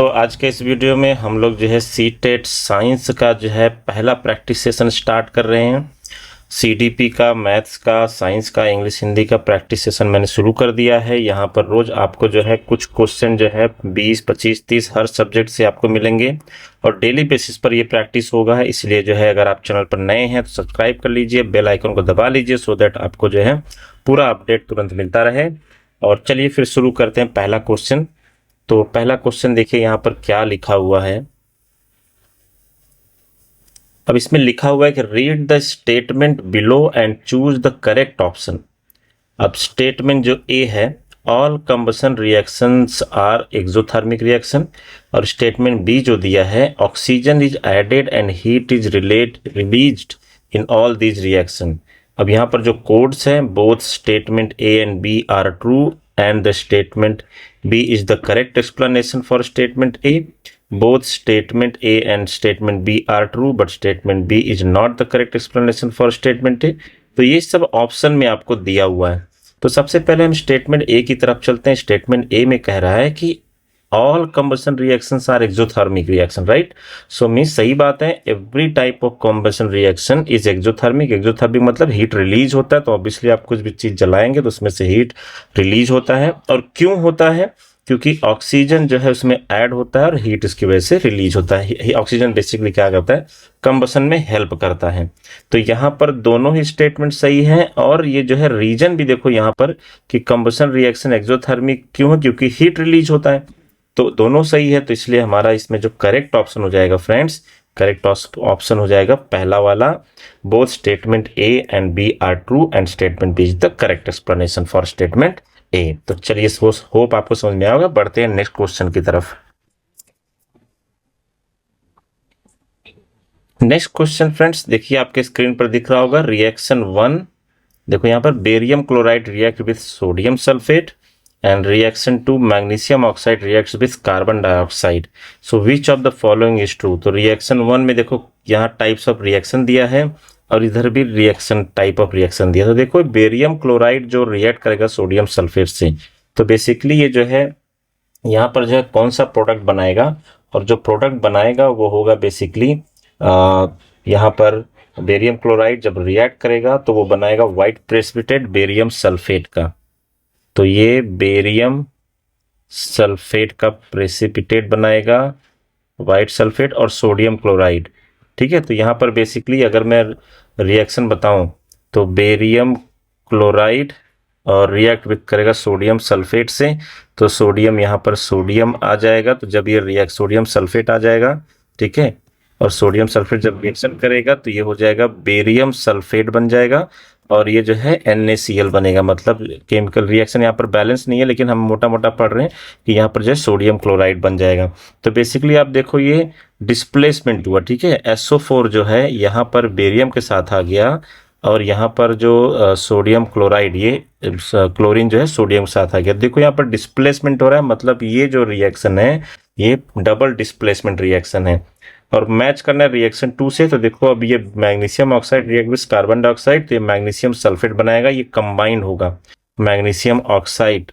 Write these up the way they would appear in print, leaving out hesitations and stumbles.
तो आज के इस वीडियो में हम लोग जो है सीटेट साइंस का जो है पहला प्रैक्टिस सेशन स्टार्ट कर रहे हैं। सीडीपी का, मैथ्स का, साइंस का, इंग्लिश हिंदी का प्रैक्टिस सेशन मैंने शुरू कर दिया है। यहाँ पर रोज आपको जो है कुछ क्वेश्चन जो है 20, 25, 30 हर सब्जेक्ट से आपको मिलेंगे और डेली बेसिस पर ये प्रैक्टिस होगा। इसलिए जो है अगर आप चैनल पर नए हैं तो सब्सक्राइब कर लीजिए, बेल आइकन को दबा लीजिए सो दैट आपको जो है पूरा अपडेट तुरंत मिलता रहे। और चलिए फिर शुरू करते हैं पहला क्वेश्चन। तो पहला क्वेश्चन देखिए यहाँ पर क्या लिखा हुआ है। अब इसमें लिखा हुआ है कि read the statement below and choose the correct option. अब स्टेटमेंट जो ए है, all combustion reactions are exothermic reaction, और स्टेटमेंट बी जो दिया है, oxygen is added and heat is released in all these reaction. अब यहाँ पर जो कोड्स हैं, both statement A and B are true and the statement B is the correct explanation for statement A. Both statement A and statement B are true, but statement B is not the correct explanation for statement A. तो ये सब option में आपको दिया हुआ है। तो सबसे पहले हम स्टेटमेंट ए की तरफ चलते हैं। स्टेटमेंट ए में कह रहा है कि all combustion reactions are exothermic reaction, right. So means सही बात है, every type of combustion reaction is exothermic. Exothermic मतलब हीट रिलीज होता है। तो ऑब्वियसली आप कुछ भी चीज जलाएंगे तो उसमें से हीट रिलीज होता है। और क्यों होता है? क्योंकि ऑक्सीजन जो है उसमें ऐड होता है और हीट इसकी वजह से रिलीज होता है। ऑक्सीजन बेसिकली क्या करता है, कंबशन में हेल्प करता है। तो यहाँ पर दोनों ही स्टेटमेंट सही हैं। और ये जो है रीजन भी देखो यहाँ पर कि कंबशन रिएक्शन एक्सोथर्मिक क्यों है, क्योंकि हीट रिलीज होता है। तो दोनों सही है। तो इसलिए हमारा इसमें जो करेक्ट ऑप्शन हो जाएगा फ्रेंड्स, करेक्ट ऑप्शन हो जाएगा पहला वाला, both statement A and B are true and statement B is the correct explanation for statement A. तो चलिए होप आपको समझ में आएगा। बढ़ते हैं नेक्स्ट क्वेश्चन की तरफ। नेक्स्ट क्वेश्चन फ्रेंड्स देखिए आपके स्क्रीन पर दिख रहा होगा, रिएक्शन 1। देखो यहाँ पर barium chloride react with sodium sulphate and reaction 2 magnesium oxide reacts with carbon dioxide. So which of the following is true? तो reaction 1 में देखो यहाँ types of reaction दिया है और इधर भी reaction type of reaction दिया। तो देखो बेरियम क्लोराइड जो रिएक्ट करेगा सोडियम सल्फेट से, तो बेसिकली ये जो है यहाँ पर जो है कौन सा प्रोडक्ट बनाएगा, और जो प्रोडक्ट बनाएगा वो होगा बेसिकली यहाँ पर बेरियम क्लोराइड जब रिएक्ट करेगा तो वो बनाएगा व्हाइट प्रेसिपिटेट बेरियम सल्फेट का। तो ये बेरियम सल्फेट का प्रेसिपिटेट बनाएगा, व्हाइट सल्फेट और सोडियम क्लोराइड, ठीक है। तो यहाँ पर बेसिकली अगर मैं रिएक्शन बताऊं तो बेरियम क्लोराइड और रिएक्ट विथ करेगा सोडियम सल्फेट से, तो सोडियम यहाँ पर सोडियम आ जाएगा। तो जब ये रिएक्ट सोडियम सल्फेट आ जाएगा, ठीक है, और सोडियम सल्फेट जब रिएक्शन करेगा तो ये हो जाएगा बेरियम सल्फेट बन जाएगा, और ये जो है NaCl बनेगा। मतलब केमिकल रिएक्शन यहाँ पर बैलेंस नहीं है, लेकिन हम मोटा मोटा पढ़ रहे हैं कि यहाँ पर जो है सोडियम क्लोराइड बन जाएगा। तो बेसिकली आप देखो ये डिस्प्लेसमेंट हुआ, ठीक है। SO4 जो है यहाँ पर बेरियम के साथ आ गया, और यहाँ पर जो सोडियम क्लोराइड, ये क्लोरीन जो है सोडियम के साथ आ गया। देखो यहाँ पर डिस्प्लेसमेंट हो रहा है, मतलब ये जो रिएक्शन है ये डबल डिस्प्लेसमेंट रिएक्शन है। और मैच करना है रिएक्शन 2 से, तो देखो अब ये magnesium oxide react with carbon dioxide, तो ये मैग्नीशियम सल्फेट बनाएगा, ये कंबाइंड होगा। मैग्नीशियम ऑक्साइड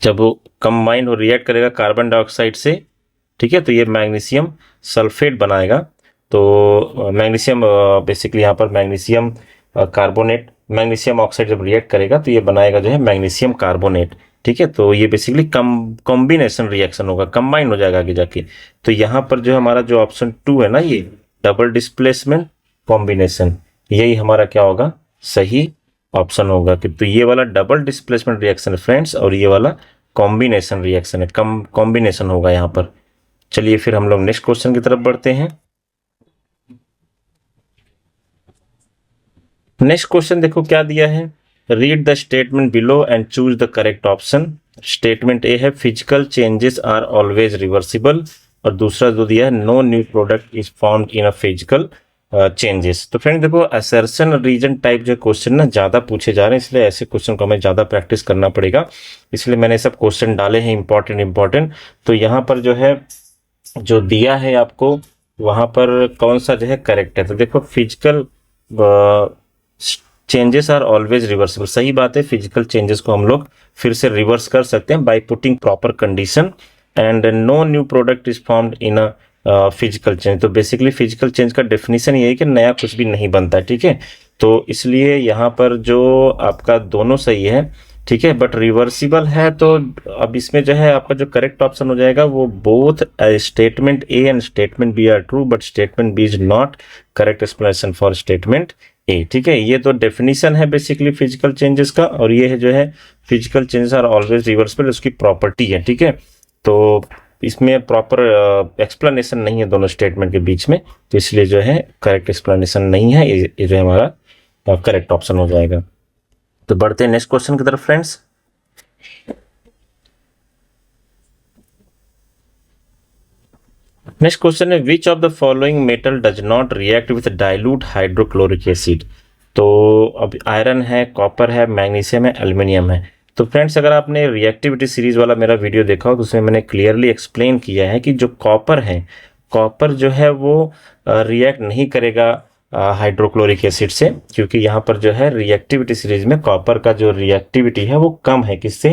जब वो कंबाइंड हो रिएक्ट करेगा कार्बन डाइऑक्साइड से, ठीक है, तो ये मैग्नीशियम सल्फेट बनाएगा। तो मैग्नीशियम बेसिकली यहाँ पर मैग्नीशियम कार्बोनेट, मैग्नीशियम ऑक्साइड जब रिएक्ट करेगा तो ये बनाएगा जो है मैग्नीशियम कार्बोनेट, ठीक है। तो ये बेसिकली कॉम्बिनेशन रिएक्शन होगा, कंबाइन हो जाएगा आगे जाके। तो यहाँ पर जो हमारा जो ऑप्शन 2 है ना, ये डबल डिस्प्लेसमेंट कॉम्बिनेशन, यही हमारा क्या होगा, सही ऑप्शन होगा। कि तो ये वाला डबल डिस्प्लेसमेंट रिएक्शन है फ्रेंड्स, और ये वाला कॉम्बिनेशन रिएक्शन है, कॉम्बिनेशन होगा यहाँ पर। चलिए फिर हम लोग नेक्स्ट क्वेश्चन की तरफ बढ़ते हैं। नेक्स्ट क्वेश्चन देखो क्या दिया है, read the statement below and choose the correct option. Statement A है physical changes are always reversible, और दूसरा जो दिया है no new product is found in a physical changes. तो फ्रेंड देखो असर्शन रीजन टाइप जो क्वेश्चन ना ज़्यादा पूछे जा रहे हैं, इसलिए ऐसे क्वेश्चन को हमें ज़्यादा प्रैक्टिस करना पड़ेगा, इसलिए मैंने सब क्वेश्चन डाले हैं इंपॉर्टेंट। तो यहाँ पर जो है जो दिया है आपको, वहाँ पर कौन सा जो है करेक्ट है। तो देखो physical changes are always reversible. सही बात है, फिजिकल चेंजेस को हम लोग फिर से रिवर्स कर सकते हैं by putting proper condition, and no new product is formed in a physical change. तो बेसिकली फिजिकल चेंज का डेफिनेशन ये है कि नया कुछ भी नहीं बनता है, ठीक है। तो इसलिए यहाँ पर जो आपका दोनों सही है, ठीक है, बट रिवर्सिबल है। तो अब इसमें जो है आपका जो करेक्ट ऑप्शन हो जाएगा वो both statement A and statement B are true, but statement B is not correct explanation for statement A, ठीक है। ये तो डेफिनेशन है बेसिकली फिजिकल चेंजेस का, और ये है जो है physical changes are always reversible, उसकी प्रॉपर्टी है, ठीक है। तो इसमें प्रॉपर एक्सप्लेनेशन नहीं है दोनों स्टेटमेंट के बीच में, तो इसलिए जो है करेक्ट एक्सप्लेनेशन नहीं है, ये जो है हमारा करेक्ट ऑप्शन हो जाएगा। तो बढ़ते हैं नेक्स्ट क्वेश्चन की तरफ फ्रेंड्स। नेक्स्ट क्वेश्चन है which of the following metal does not react with dilute hydrochloric acid. तो अब आयरन है, कॉपर है, मैग्नीशियम है, एल्युमिनियम है। तो फ्रेंड्स अगर आपने रिएक्टिविटी सीरीज वाला मेरा वीडियो देखा हो तो उसमें मैंने क्लियरली एक्सप्लेन किया है कि जो कॉपर है, कॉपर जो है वो रिएक्ट नहीं करेगा हाइड्रोक्लोरिक एसिड से, क्योंकि यहाँ पर जो है रिएक्टिविटी सीरीज में कॉपर का जो रिएक्टिविटी है वो कम है, किससे,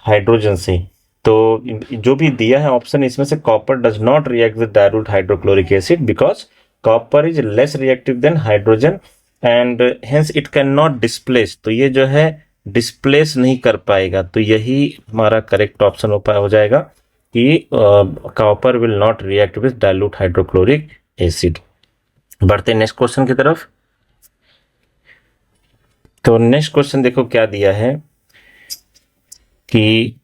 हाइड्रोजन से। तो जो भी दिया है ऑप्शन इसमें से copper does not react with dilute hydrochloric acid because copper is less reactive than hydrogen and hence it can not displace. तो ये जो है डिस्प्लेस नहीं कर पाएगा, तो यही हमारा करेक्ट ऑप्शन हो जाएगा कि copper will not react with dilute hydrochloric acid. बढ़ते नेक्स्ट क्वेश्चन की तरफ। तो नेक्स्ट क्वेश्चन देखो क्या दिया है कि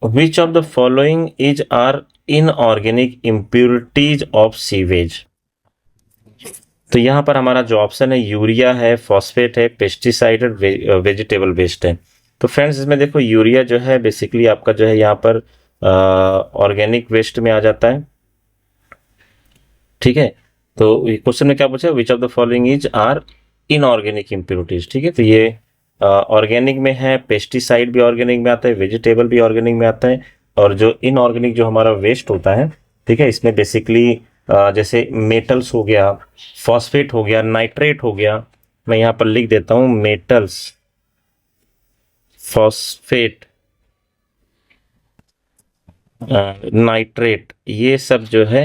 which of the following is are inorganic impurities of sewage. तो यहाँ पर हमारा जो ऑप्शन है यूरिया है, फॉस्फेट है, पेस्टिसाइड है, वेजिटेबल वेस्ट है। तो फ्रेंड्स इसमें देखो यूरिया जो है बेसिकली आपका जो है यहाँ पर ऑर्गेनिक वेस्ट में आ जाता है, ठीक है। तो क्वेश्चन में क्या पूछा, which of the following is are inorganic impurities, ठीक है। तो ये ऑर्गेनिक में है, पेस्टिसाइड भी ऑर्गेनिक में आता है, वेजिटेबल भी ऑर्गेनिक में आता है, और जो इनऑर्गेनिक जो हमारा वेस्ट होता है, ठीक है, इसमें बेसिकली जैसे मेटल्स हो गया, फॉस्फेट हो गया, नाइट्रेट हो गया। मैं यहाँ पर लिख देता हूँ मेटल्स, फॉस्फेट, नाइट्रेट, ये सब जो है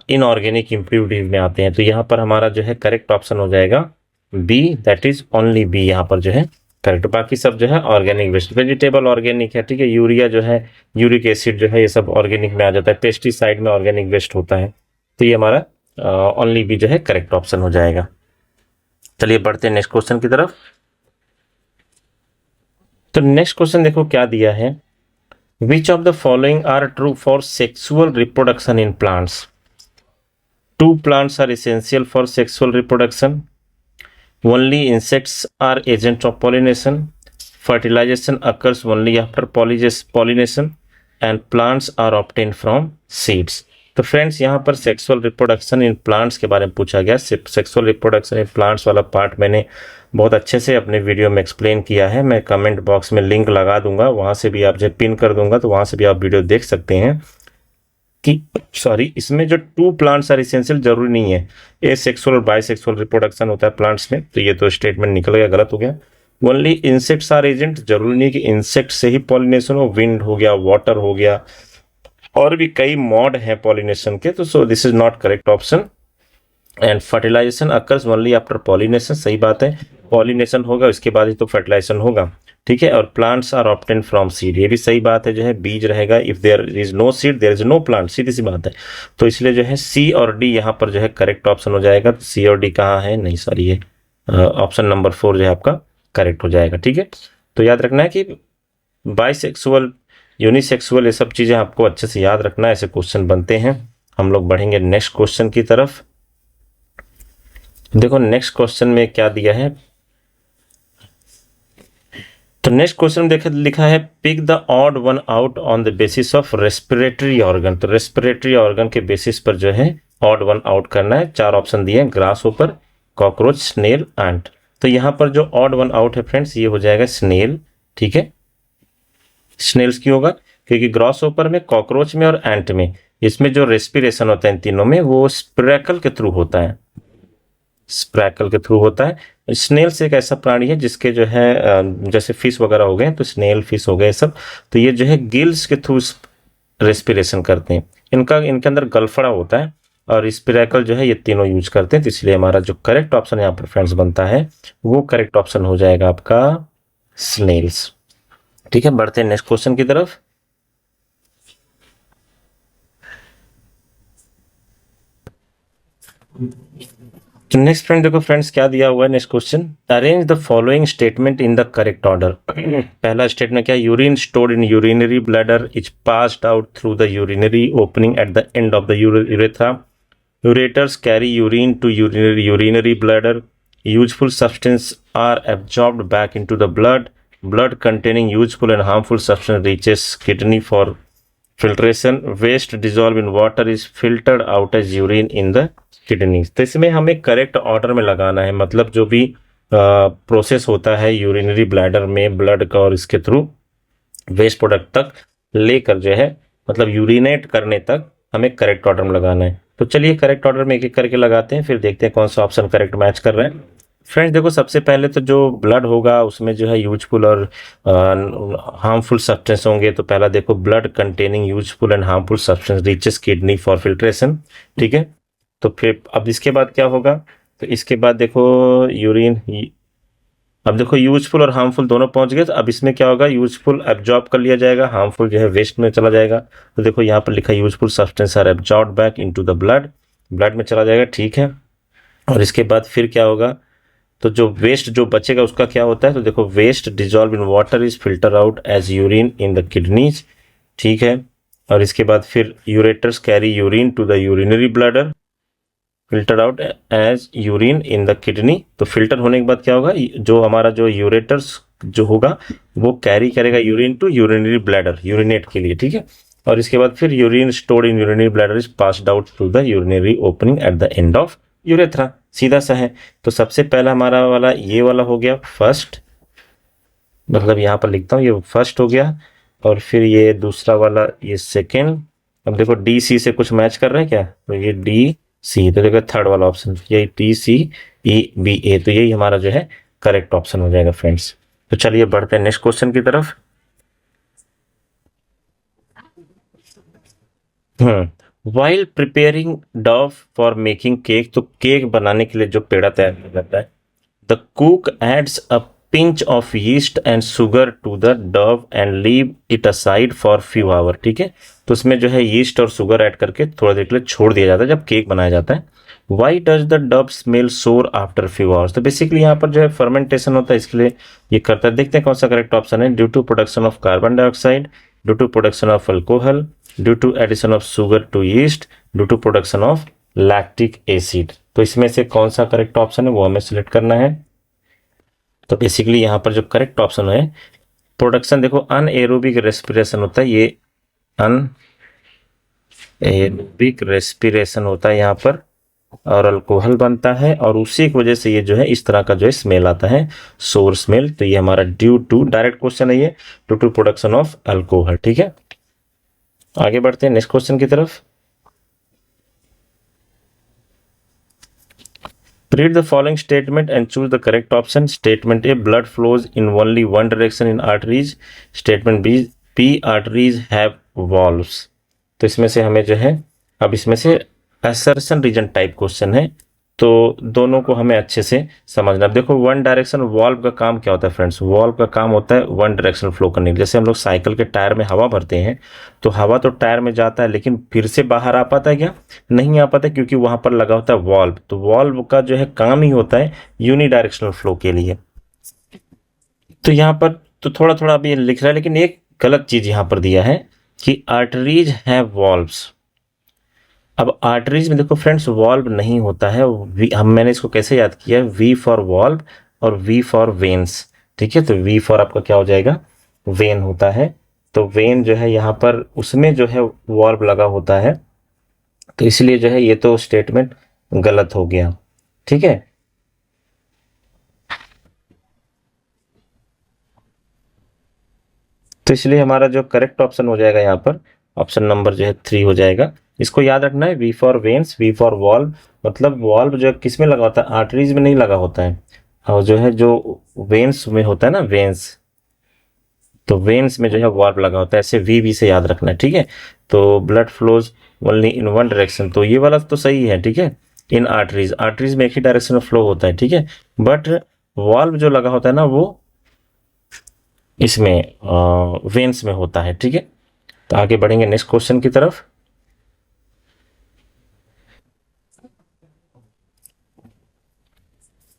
इनऑर्गेनिक इम्प्योरिटीज में आते हैं। तो यहाँ पर हमारा जो है करेक्ट ऑप्शन हो जाएगा B, that is only B यहाँ पर जो है करेक्ट। बाकी सब जो है ऑर्गेनिक वेस्ट, वेजिटेबल ऑर्गेनिक है, ठीक है। यूरिया जो है, यूरिक एसिड जो है, ये सब ऑर्गेनिक में आ जाता है, पेस्टिसाइड में ऑर्गेनिक वेस्ट होता है। तो ये हमारा ओनली बी जो है करेक्ट ऑप्शन हो जाएगा। चलिए बढ़ते हैं नेक्स्ट क्वेश्चन की तरफ। तो नेक्स्ट क्वेश्चन देखो क्या दिया है, which of the following are true for sexual reproduction in plants. Two plants are essential for sexual reproduction, only insects are agents of pollination, fertilization occurs only after pollination and plants are obtained from seeds। तो friends यहाँ पर sexual reproduction in plants के बारे में पूछा गया। Sexual reproduction in plants वाला part मैंने बहुत अच्छे से अपने वीडियो में एक्सप्लेन किया है, मैं कमेंट बॉक्स में लिंक लगा दूंगा, वहाँ से भी आप जब पिन कर दूंगा तो वहाँ से भी आप वीडियो देख सकते हैं कि इसमें जो टू प्लांट्स आर इसेंशियल जरूरी नहीं है, ए सेक्सुअल और बाइसेक्सुअल रिप्रोडक्शन होता है प्लांट्स में, तो ये तो स्टेटमेंट निकल गया, गलत हो गया। ओनली इंसेक्ट्स आर एजेंट, जरूरी नहीं कि इंसेक्ट से ही पॉलिनेशन हो, विंड हो गया, वाटर हो गया, और भी कई मॉड है पॉलिनेशन के, तो so this is not correct option. And fertilisation occurs only after pollination, सही बात है, पॉलिनेशन होगा उसके बाद ही तो फर्टिलाइजेशन होगा, ठीक है। और plants are obtain from seed, ये भी सही बात है, जो है बीज रहेगा, if there is no seed there is no plant, सीधी सी बात है। तो इसलिए जो है सी और डी यहाँ पर जो है करेक्ट ऑप्शन हो जाएगा। तो सी और डी कहाँ है, नहीं सॉरी, ये ऑप्शन नंबर 4 जो है आपका करेक्ट हो जाएगा, ठीक है। तो याद रखना है कि बाइसेक्सुअल, यूनिसेक्सुअल, ये सब चीज़ें आपको अच्छे से याद रखना है, ऐसे क्वेश्चन बनते हैं। हम लोग बढ़ेंगे नेक्स्ट क्वेश्चन की तरफ। देखो नेक्स्ट क्वेश्चन में क्या दिया है, तो नेक्स्ट क्वेश्चन देखे लिखा है pick the odd one out on the basis of respiratory organ. तो रेस्पिरेटरी ऑर्गन के बेसिस पर जो है ऑड वन आउट करना है। 4 ऑप्शन दिए हैं, ग्रास होपर, कॉकरोच, स्नेल, एंट। तो यहाँ पर जो ऑड वन आउट है फ्रेंड्स ये हो जाएगा स्नेल, ठीक है। स्नेल्स क्यों होगा, क्योंकि ग्रास होपर में, कॉकरोच में और एंट में इसमें जो रेस्पिरेशन होता है इन तीनों में वो स्पिरेकल के थ्रू होता है, स्प्रैकल के थ्रू होता है। स्नेल्स एक ऐसा प्राणी है जिसके जो है जैसे फिश वगैरह हो गए, तो स्नेल फिश हो गए सब, तो ये जो है गिल्स के थ्रू रेस्पिरेशन करते हैं। इनके अंदर गलफड़ा होता है और स्पिरेकल जो है ये तीनों यूज करते हैं। तो इसलिए हमारा जो करेक्ट ऑप्शन यहाँ पर फ्रेंड्स बनता है वो करेक्ट ऑप्शन हो जाएगा आपका स्नेल्स। ठीक है, बढ़ते हैं नेक्स्ट क्वेश्चन की तरफ। तो नेक्स्ट फ्रेंड देखो फ्रेंड्स क्या दिया हुआ है next question, arrange the following statement in the correct order. पहला स्टेटमेंट क्या, urine stored in urinary bladder is passed out through the urinary opening at the end of the urethra. Ureters carry urine to urinary bladder. Useful substances are absorbed back into the blood. Blood containing useful and harmful substance reaches kidney for filtration. Waste dissolved in water is filtered out as urine in the kidneys. तो इसमें हमें correct order में लगाना है, मतलब जो भी process होता है यूरिनरी ब्लैडर में ब्लड का और इसके थ्रू वेस्ट प्रोडक्ट तक लेकर जो है मतलब यूरिनेट करने तक हमें करेक्ट ऑर्डर में लगाना है। तो चलिए करेक्ट ऑर्डर में एक एक करके लगाते हैं, फिर देखते हैं कौन सा ऑप्शन करेक्ट मैच कर रहा है। फ्रेंड्स देखो सबसे पहले तो जो ब्लड होगा उसमें जो है यूजफुल और हार्मफुल सब्सटेंस होंगे। तो पहला देखो blood containing useful and harmful substance reaches kidney for filtration. ठीक है, तो फिर अब इसके बाद क्या होगा, तो इसके बाद देखो यूरिन, अब देखो यूजफुल और हार्मफुल दोनों पहुंच गए। तो अब इसमें क्या होगा, यूजफुल एब्जॉर्ब कर लिया जाएगा, हार्मफुल जो है वेस्ट में चला जाएगा। तो देखो यहाँ पर लिखा useful substance are absorb back into the blood, blood में चला जाएगा। ठीक है, और इसके बाद फिर क्या होगा, तो जो वेस्ट जो बचेगा उसका क्या होता है, तो देखो waste dissolve in water is filter out as urine in the kidneys. ठीक है, और इसके बाद फिर ureters carry urine to the urinary bladder, filter out as urine in the kidney. तो फिल्टर होने के बाद क्या होगा, जो हमारा जो यूरेटर्स जो होगा वो कैरी करेगा urine to urinary bladder, urinate के लिए। ठीक है, और इसके बाद फिर urine stored in urinary bladder is passed out through the urinary opening at the end of urethra. सीधा सा है। तो सबसे पहला हमारा वाला ये वाला हो गया फर्स्ट, मतलब यहाँ पर लिखता हूँ ये फर्स्ट हो गया, और फिर ये दूसरा वाला ये सेकेंड। अब देखो डी सी से कुछ मैच कर रहा है क्या, तो ये डी सी, तो देखो थर्ड वाला ऑप्शन ये टी सी ई बी ए, तो यही हमारा जो है करेक्ट ऑप्शन हो जाएगा फ्रेंड्स। तो चलिए बढ़ते हैं नेक्स्ट क्वेश्चन की तरफ। While preparing dough for making cake, तो केक बनाने के लिए जो पेड़ा तैयार किया जाता है, the cook adds a pinch of yeast and sugar to the dough and leave it aside for few hour. ठीक है, तो उसमें जो है यीस्ट और शुगर ऐड करके थोड़ा देर के लिए छोड़ दिया जाता है जब केक बनाया जाता है। Why does the Dove smell सोर आफ्टर फ्यू आवर्स, तो बेसिकली यहाँ पर जो है फर्मेंटेशन होता है इसके लिए ये करता है। देखते हैं कौन सा करेक्ट ऑप्शन है, due to production of carbon dioxide, due to production of alcohol, due to addition of sugar to yeast, due to production of lactic acid. तो इसमें से कौन सा करेक्ट ऑप्शन है वो हमें सिलेक्ट करना है। तो बेसिकली यहाँ पर जो करेक्ट ऑप्शन है प्रोडक्शन, देखो अनएरोबिक रेस्पिरेशन होता है, ये अनएरोबिक रेस्पिरेशन होता है यहाँ पर, और अल्कोहल बनता है, और उसी की वजह से ये जो है इस तरह का जो है स्मेल आता है, सोर स्मेल। तो ये हमारा ड्यू टू, डायरेक्ट क्वेश्चन है ये, due to production of alcohol. ठीक है, आगे बढ़ते हैं नेक्स्ट क्वेश्चन की तरफ। Read the following statement and choose the correct option. Statement A, blood flows in only one direction in arteries. Statement B, arteries have valves. तो इसमें से हमें जो है, अब इसमें से assertion region टाइप क्वेश्चन है, तो दोनों को हमें अच्छे से समझना। देखो वन डायरेक्शन वाल्व का काम क्या होता है फ्रेंड्स, वाल्व का काम होता है वन डायरेक्शन फ्लो करने के। जैसे हम लोग साइकिल के टायर में हवा भरते हैं, तो हवा तो टायर में जाता है लेकिन फिर से बाहर आ पाता है क्या, नहीं आ पाता, क्योंकि वहां पर लगा होता है वाल्व। तो वाल्व का जो है काम ही होता है यूनि डायरेक्शनल फ्लो के लिए। तो यहाँ पर तो थोड़ा थोड़ा अभी लिख रहा है, लेकिन एक गलत चीज यहाँ पर दिया है कि आर्टरीज हैव वॉल्व्स। अब आर्टरीज में देखो फ्रेंड्स वॉल्व नहीं होता है, मैंने इसको कैसे याद किया, वी फॉर वॉल्व और वी फॉर वेन्स। ठीक है, तो वी फॉर आपका क्या हो जाएगा, वेन होता है। तो वेन जो है यहाँ पर उसमें जो है वॉल्व लगा होता है, तो इसलिए जो है ये तो स्टेटमेंट गलत हो गया। ठीक है, तो इसलिए हमारा जो करेक्ट ऑप्शन हो जाएगा यहाँ पर ऑप्शन नंबर जो है 3 हो जाएगा, इसको याद रखना है, V for veins, V for valve, मतलब वॉल्व जो किस में लगा होता है, आर्टरीज में नहीं लगा होता है, और जो है जो वेन्स में होता है ना, वेन्स, तो वेन्स में जो है वॉल्व लगा होता है, ऐसे वी से याद रखना है, ठीक है। तो blood flows only in one direction, तो ये वाला तो सही है, ठीक है। इन आर्टरीज, आर्टरीज में एक ही डायरेक्शन में फ्लो होता है, ठीक है। बट वॉल्व जो लगा होता है ना, वो इसमें वेन्स में होता है, ठीक है। तो आगे बढ़ेंगे नेक्स्ट क्वेश्चन की तरफ।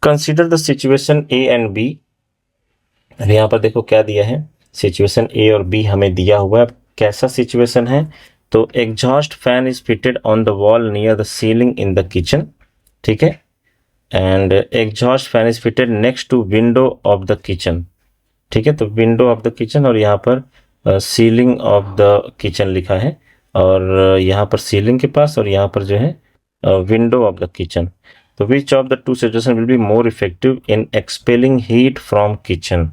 Consider the situation A and B. यहाँ पर देखो क्या दिया है, सिचुएशन ए और बी हमें दिया हुआ है। कैसा सिचुएशन है, तो exhaust fan is fitted on the wall near the ceiling in the kitchen, ठीक है। And exhaust fan is fitted next to window of the kitchen, ठीक है। तो विंडो ऑफ द किचन, और यहाँ पर सीलिंग ऑफ द किचन लिखा है, और यहाँ पर सीलिंग के पास, और यहाँ पर जो है विंडो ऑफ द किचन। तो which of the two situation will be more effective in expelling heat from kitchen.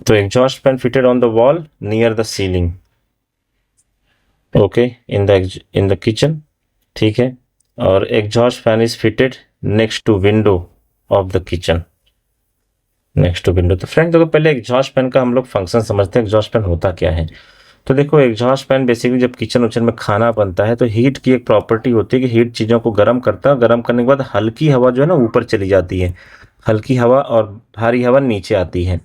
तो exhaust fan fitted on the wall near the ceiling, okay, in the kitchen, ठीक है। और exhaust fan is fitted next to window of the kitchen, next to window. तो friend देखो, पहले exhaust fan का हम लोग फंक्शन समझते हैं, एग्जॉस्ट फैन होता क्या है। तो देखो, एग्जॉस्ट फैन बेसिकली जब किचन उचन में खाना बनता है, तो हीट की एक प्रॉपर्टी होती है कि हीट चीज़ों को गर्म करता है, गर्म करने के बाद हल्की हवा जो है ना ऊपर चली जाती है, हल्की हवा, और भारी हवा नीचे आती है,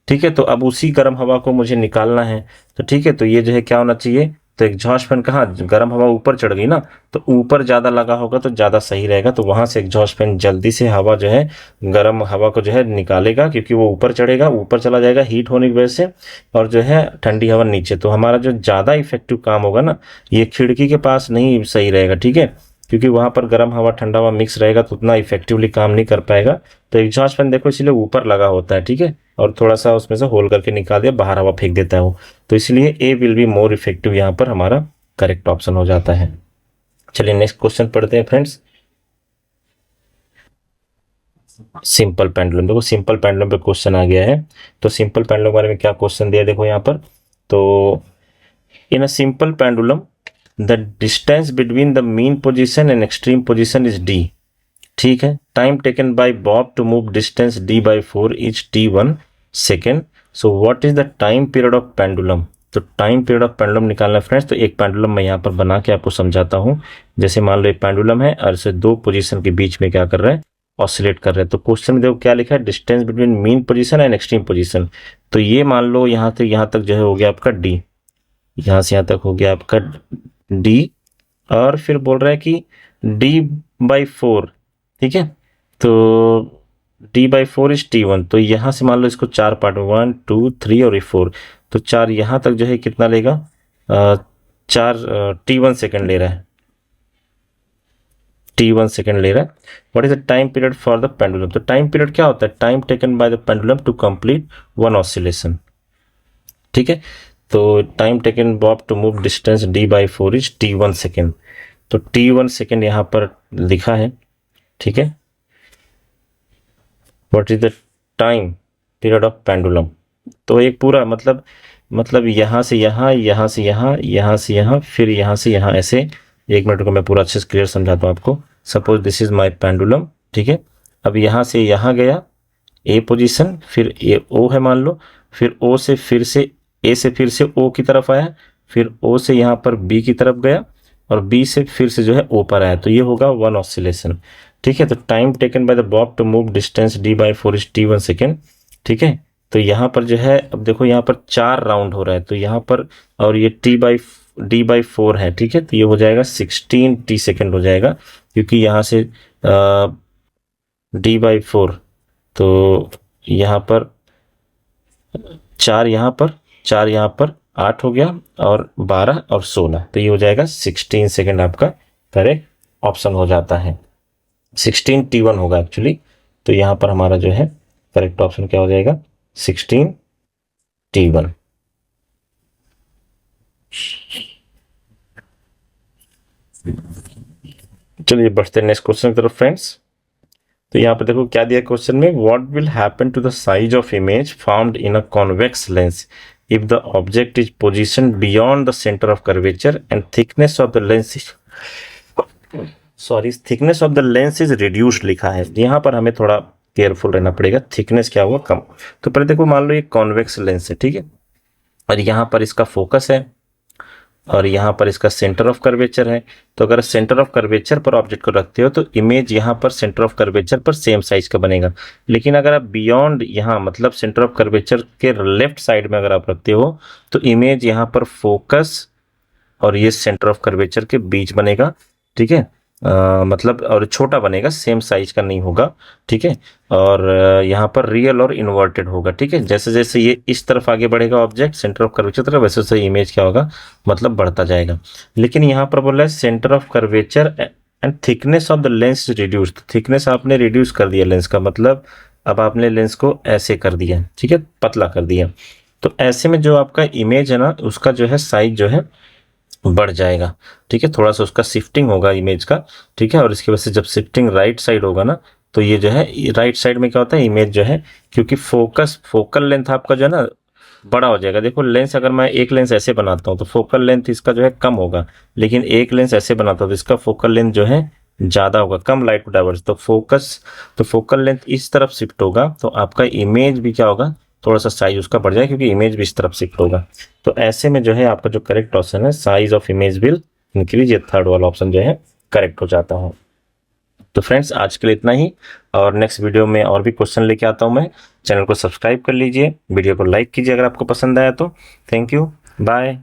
ठीक है। तो अब उसी गर्म हवा को मुझे निकालना है, तो ठीक है, तो ये जो है क्या होना चाहिए, तो एग्जॉस्ट फैन कहाँ, गर्म हवा ऊपर चढ़ गई ना, तो ऊपर ज़्यादा लगा होगा तो ज़्यादा सही रहेगा, तो वहाँ से एग्जॉस्ट फैन जल्दी से हवा जो है, गर्म हवा को जो है निकालेगा, क्योंकि वो ऊपर चढ़ेगा, ऊपर चला जाएगा हीट होने की वजह से, और जो है ठंडी हवा नीचे। तो हमारा जो ज़्यादा इफेक्टिव काम होगा ना, ये खिड़की के पास नहीं सही रहेगा, ठीक है, क्योंकि वहाँ पर गर्म हवा ठंडा हवा मिक्स रहेगा, तो उतना इफेक्टिवली काम नहीं कर पाएगा। तो एग्जॉस्ट फैन देखो इसलिए ऊपर लगा होता है, ठीक है, और थोड़ा सा उसमें से होल करके निकाल दिया, बाहर हवा फेंक देता है वो, तो इसलिए ए विल बी मोर इफेक्टिव यहाँ पर हमारा करेक्ट ऑप्शन हो जाता है। चलिए नेक्स्ट क्वेश्चन पढ़ते हैं फ्रेंड्स। सिंपल पेंडुलम, देखो सिंपल पेंडुलम पे क्वेश्चन आ गया है। तो सिंपल पेंडुलम के बारे में क्या क्वेश्चन दिया देखो यहाँ पर, तो in a simple pendulum the distance between the mean position and extreme position is D, ठीक है। Time taken by bob to move distance d by 4 is t1 second. So what is the time period of pendulum. तो time period of pendulum निकालना है friends. तो एक pendulum मैं यहाँ पर बना के आपको समझाता हूँ। जैसे मान लो एक पेंडुलम है और इसे दो पोजीशन के बीच में क्या कर रहा है, ऑसिलेट कर रहे हैं। तो क्वेश्चन में देखो क्या लिखा है, distance between mean position and extreme position. तो ये मान लो यहाँ से यहाँ तक जो है हो गया आपका d, यहाँ से यहाँ तक हो गया आपका d, और फिर बोल रहा है कि d/4, ठीक है। तो d/4 इज t1। तो यहाँ से मान लो इसको चार पार्ट में 1 2 3 और 4, तो चार यहाँ तक जो है कितना लेगा, चार t1 सेकेंड ले रहा है, t1 सेकेंड ले रहा है। What is the time period for the pendulum. तो टाइम पीरियड क्या होता है, time taken by the pendulum to complete one oscillation, ठीक है। तो time taken bob to move distance d/4 is t1 second. तो t1 सेकेंड यहाँ पर लिखा है, ठीक है। What is the time period of pendulum. तो एक पूरा मतलब यहाँ से यहाँ, यहाँ से यहाँ, यहाँ से यहाँ, फिर यहाँ से यहाँ, ऐसे। एक मिनट को मैं पूरा अच्छे से क्लियर समझाता हूँ आपको। Suppose this is my pendulum, ठीक है। अब यहाँ से यहाँ गया ए पोजीशन, फिर ए ओ है मान लो, फिर ओ से फिर से ए से फिर से ओ की तरफ आया, फिर ओ से यहाँ पर बी की तरफ गया, और बी से फिर से जो है ओ पर आया। तो ये होगा वन ऑसिलेशन, ठीक है। तो time taken by the bob to move distance d/4 is t1 second, ठीक है। तो यहाँ पर जो है, अब देखो यहाँ पर 4 राउंड हो रहा है, तो यहाँ पर, और ये d/4 है, ठीक है। तो ये हो जाएगा 16 t सेकेंड हो जाएगा, क्योंकि यहाँ से d/4, तो यहाँ पर 4 यहाँ पर, 4 यहाँ पर, 8 हो गया, और 12 और 16, तो ये हो जाएगा 16 सेकेंड आपका करेक्ट ऑप्शन हो जाता है। 16 t1 होगा एक्चुअली। तो यहाँ पर हमारा जो है करेक्ट ऑप्शन क्या हो जाएगा, 16 t1। चलिए बढ़ते हैं नेक्स्ट क्वेश्चन की तरफ फ्रेंड्स। तो यहाँ पर देखो क्या दिया क्वेश्चन में, what will happen to the size of image formed in a convex lens if the object is position beyond the centre of curvature and thickness of the lens thickness of the lens is reduced लिखा है। यहाँ पर हमें थोड़ा careful रहना पड़ेगा, thickness क्या हुआ कम। तो पहले देखो, मान लो ये कॉन्वेक्स लेंस है, ठीक है, और यहाँ पर इसका फोकस है और यहाँ पर इसका सेंटर ऑफ कर्वेचर है। तो अगर सेंटर ऑफ कर्वेचर पर ऑब्जेक्ट को रखते हो तो इमेज यहाँ पर सेंटर ऑफ कर्वेचर पर सेम साइज का बनेगा। लेकिन अगर आप बियॉन्ड यहाँ मतलब सेंटर ऑफ कर्वेचर के लेफ्ट साइड में अगर आप रखते हो तो इमेज यहाँ पर फोकस और ये सेंटर ऑफ कर्वेचर के बीच बनेगा, ठीक है, मतलब और छोटा बनेगा, सेम साइज का नहीं होगा, ठीक है। और यहाँ पर रियल और इन्वर्टेड होगा, ठीक है। जैसे जैसे ये इस तरफ आगे बढ़ेगा ऑब्जेक्ट सेंटर ऑफ कर्वेचर तरफ, वैसे वैसे इमेज क्या होगा, मतलब बढ़ता जाएगा। लेकिन यहाँ पर बोला है centre of curvature and thickness of the lens reduced. Thickness आपने रिड्यूस कर दिया लेंस का, मतलब अब आपने लेंस को ऐसे कर दिया, ठीक है, पतला कर दिया। तो ऐसे में जो आपका इमेज है ना, उसका जो है साइज जो है बढ़ जाएगा, ठीक है, थोड़ा सा उसका शिफ्टिंग होगा इमेज का, ठीक है। और इसकी वजह से जब शिफ्टिंग राइट साइड होगा ना, तो ये जो है राइट साइड में क्या होता है, इमेज जो है, क्योंकि फोकल लेंथ आपका जो है ना बड़ा हो जाएगा। देखो लेंस, अगर मैं एक लेंस ऐसे बनाता हूँ तो फोकल लेंथ इसका जो है कम होगा, लेकिन एक लेंस ऐसे बनाता हूँ तो इसका फोकल लेंथ जो है ज़्यादा होगा, कम लाइट को डाइवर्स। तो फोकल लेंथ इस तरफ शिफ्ट होगा तो आपका इमेज भी क्या होगा, थोड़ा सा साइज उसका बढ़ जाएगा, क्योंकि इमेज भी इस तरफ शिफ्ट होगा। तो ऐसे में जो है आपका जो करेक्ट ऑप्शन है size of image will increase, ये थर्ड वाला ऑप्शन जो है करेक्ट हो जाता है। तो फ्रेंड्स आज के लिए इतना ही, और नेक्स्ट वीडियो में और भी क्वेश्चन लेके आता हूं मैं। चैनल को सब्सक्राइब कर लीजिए, वीडियो को लाइक कीजिए अगर आपको पसंद आया तो। Thank you, bye.